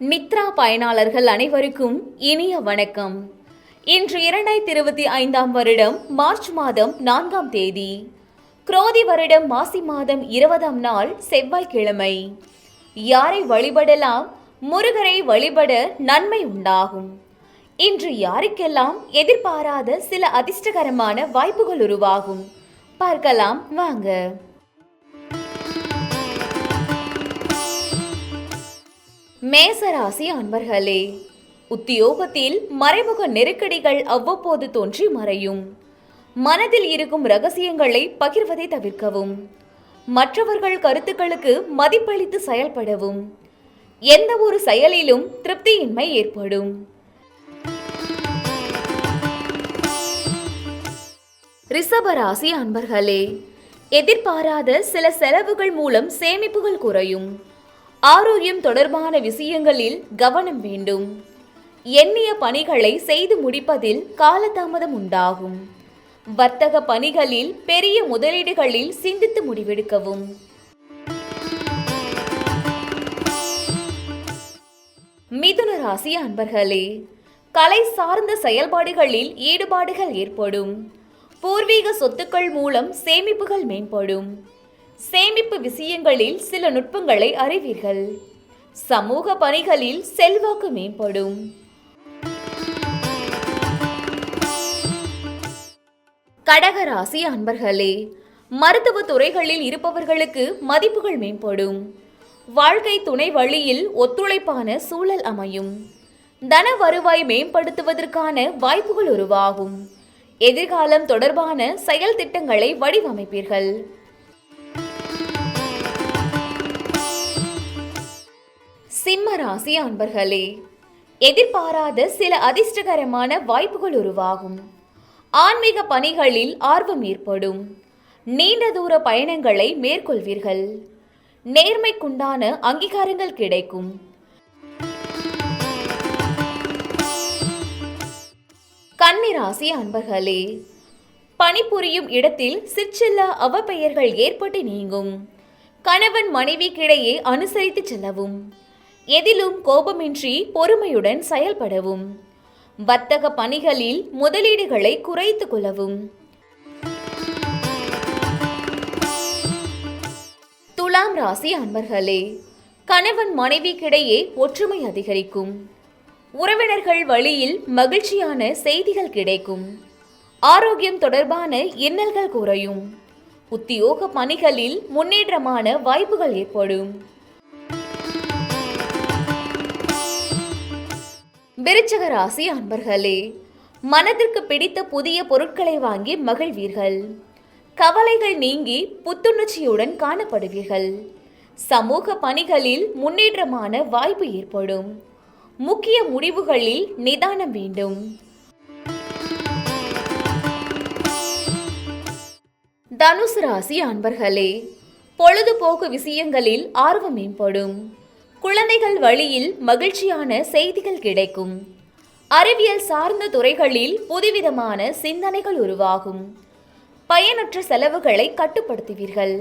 நித்ரா பயனாளர்கள் அனைவருக்கும் இனிய வணக்கம். இன்று 2025 வருடம் மார்ச் மாதம் 4ஆம் தேதி, குரோதி வருடம் மாசி மாதம் 20ஆம் நாள் செவ்வாய்க்கிழமை. யாரை வழிபடலாம்? முருகரை வழிபட நன்மை உண்டாகும். இன்று யாருக்கெல்லாம் எதிர்பாராத சில அதிர்ஷ்டகரமான வாய்ப்புகள் உருவாகும் பார்க்கலாம் வாங்க. மேசராசி அன்பர்களே, உத்தியோகத்தில் மறைமுக நெருக்கடிகள் அவ்வப்போது தோன்றி மறையும். மனதில் இருக்கும் ரகசியங்களை பகிர்வதை தவிர்க்கவும். மற்றவர்கள் கருத்துக்களுக்கு மதிப்பளித்து செயல்படவும். எந்த ஒரு செயலிலும் திருப்தியின்மை ஏற்படும். ரிஷபராசி அன்பர்களே, எதிர்பாராத சில செலவுகள் மூலம் சேமிப்புகள் குறையும். ஆரோக்கியம் தொடர்பான விஷயங்களில் கவனம் வேண்டும். எண்ணிய பணிகளை செய்து முடிப்பதில் காலதாமதம் உண்டாகும். வர்த்தக பணிகளில் பெரிய முதலீடுகளில் சிந்தித்து முடிவெடுக்கவும். மிதுன ராசி அன்பர்களே, கலை சார்ந்த செயல்பாடுகளில் ஈடுபாடுகள் ஏற்படும். பூர்வீக சொத்துக்கள் மூலம் சேமிப்புகள் மேம்படும். சேமிப்பு விஷயங்களில் சில நுட்பங்களை அறிவீர்கள். சமூக பணிகளில் செல்வாக்கு மேம்படும். கடகராசி அன்பர்களே, மருத்துவ துறைகளில் இருப்பவர்களுக்கு மதிப்புகள் மேம்படும். வாழ்க்கை துணை வழியில் ஒத்துழைப்பான சூழல் அமையும். தன வருவாய் மேம்படுத்துவதற்கான வாய்ப்புகள் உருவாகும். எதிர்காலம் தொடர்பான செயல் திட்டங்களை வடிவமைப்பீர்கள். சிம்ம ராசி அன்பர்களே, எதிர்பாராத சில அதிர்ஷ்டகரமான வாய்ப்புகள் உருவாகும். ஆன்மீக பணிகளில் ஆர்வம் ஏற்படும். நீண்ட தூர பயணங்களை மேற்கொள்வீர்கள். நேர்மைக்குண்டான அங்கீகாரங்கள் கிடைக்கும். கன்னி ராசி அன்பர்களே, பணிபுரியும் இடத்தில் சிற்சில்ல அவப்பெயர்கள் ஏற்பட்டு நீங்கும். கணவன் மனைவிக்கிடையே அனுசரித்து செல்லவும். எதிலும் கோபமின்றி பொறுமையுடன் செயல்படவும். வர்த்தக பணிகளில் முதலீடுகளை குறைத்து கொள்ளவும். துலாம் ராசி அன்பர்களே, கணவன் மனைவிக்கிடையே ஒற்றுமை அதிகரிக்கும். உறவினர்கள் வழியில் மகிழ்ச்சியான செய்திகள் கிடைக்கும். ஆரோக்கியம் தொடர்பான இன்னல்கள் குறையும். உத்தியோக பணிகளில் முன்னேற்றமான வாய்ப்புகள் ஏற்படும். விருச்சிக ராசி அன்பர்களே, மனதிற்கு பிடித்த புதிய பொருட்களை வாங்கி மகிழ்வீர்கள். கவலைகள் நீங்கி புத்துணர்ச்சியுடன் காணப்படுவீர்கள். சமூக பணிகளில் முன்னேற்றமான வாய்ப்பு ஏற்படும். முக்கிய முடிவுகளில் நிதானம் வேண்டும். தனுசு ராசி அன்பர்களே, பொழுதுபோக்கு விஷயங்களில் ஆர்வம் மேம்படும். குழந்தைகள் வழியில் மகிழ்ச்சியான செய்திகள் கிடைக்கும். அறிவியல் சார்ந்த துறைகளில் புதுவிதமான சிந்தனைகள் உருவாகும். பயனற்ற செலவுகளை கட்டுப்படுத்துவீர்கள்.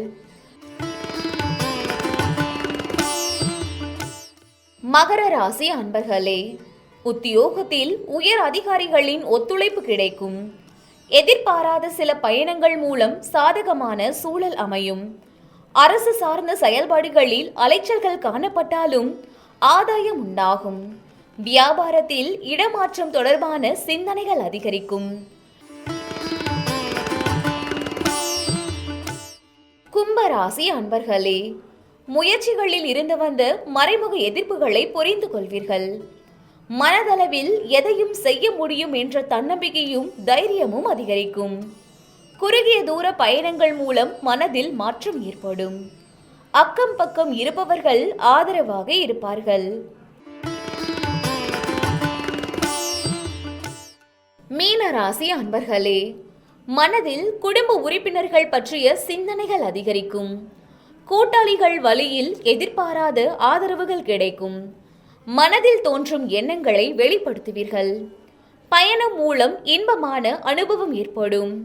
மகர ராசி அன்பர்களே, உத்தியோகத்தில் உயர் அதிகாரிகளின் ஒத்துழைப்பு கிடைக்கும். எதிர்பாராத சில பயணங்கள் மூலம் சாதகமான சூழல் அமையும். அரசு சார்ந்த செயல்பாடுகளில் அலைச்சல்கள் காணப்பட்டாலும் ஆதாயம் உண்டாகும். வியாபாரத்தில் இடமாற்றம் தொடர்பான சிந்தனைகள் அதிகரிக்கும். கும்பராசி அன்பர்களே, முயற்சிகளில் இருந்து வந்த மறைமுக எதிர்ப்புகளை புரிந்து கொள்வீர்கள். மனதளவில் எதையும் செய்ய முடியும் என்ற தன்னம்பிக்கையும் தைரியமும் அதிகரிக்கும். குறுகிய தூர பயணங்கள் மூலம் மனதில் மாற்றம் ஏற்படும். அக்கம் பக்கம் இருப்பவர்கள் ஆதரவாக இருப்பார்கள். மீன ராசி அன்பர்களே, மனதில் குடும்ப உறுப்பினர்கள் பற்றிய சிந்தனைகள் அதிகரிக்கும். கூட்டாளிகள் வழியில் எதிர்பாராத ஆதரவுகள் கிடைக்கும். மனதில் தோன்றும் எண்ணங்களை வெளிப்படுத்துவீர்கள். பயணம் மூலம் இன்பமான அனுபவம் ஏற்படும்.